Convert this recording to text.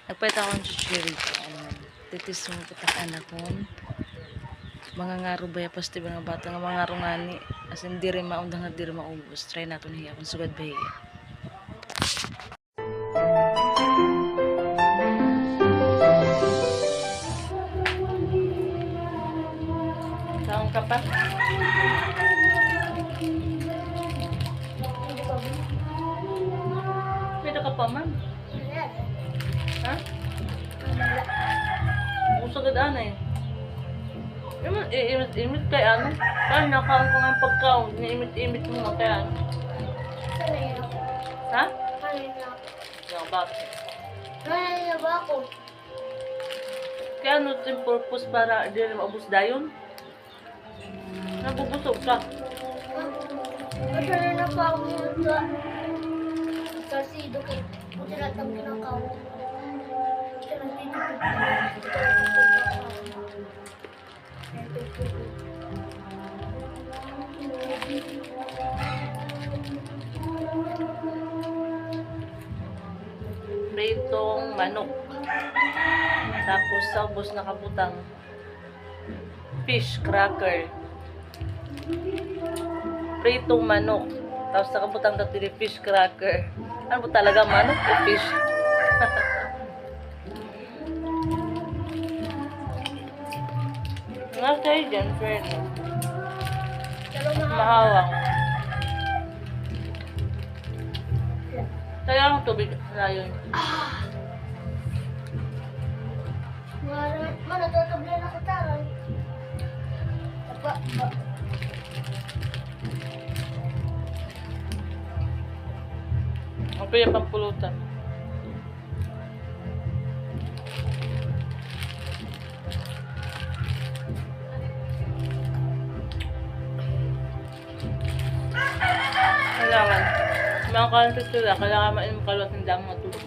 Nagpalit ako ng chichiri ko. Titis mo pitakan akon. Mga ngaro ba ya pasti mga bata nga mga ngaro ngani. As in diri maundang nga diri maubos. Try nato niya kung sugad ba hiya. Taong ka pa? Pwede ka pa man? Ha? Kung sagad ana eh. Imit kay ano? Kaya nakaon ko nga pagkaon. Niimit-imit mo nga kaya ano? Ha? Yung bakit? Kaya ba ako? Kaya ano yung purpose para di rin maubos dayon? Nabubusog ka. Kasi na pa ako sa sido kay buti na itang kinakaw. Kasi nandito Pritong manok. Tapos saubos na kabutang fish cracker. Pritong manok. Tapos sa kabutang datili fish cracker. Ano ba talaga manok o fish? Nga kayo dyan, friend. Mahawang. Kaya ang tubig na yun. Mana tatable na kataran. Apa? Ang pwede pang pulutan. Kailangan. Mga kalantot sila, kailangan mainom kalot ng dami mga tubig.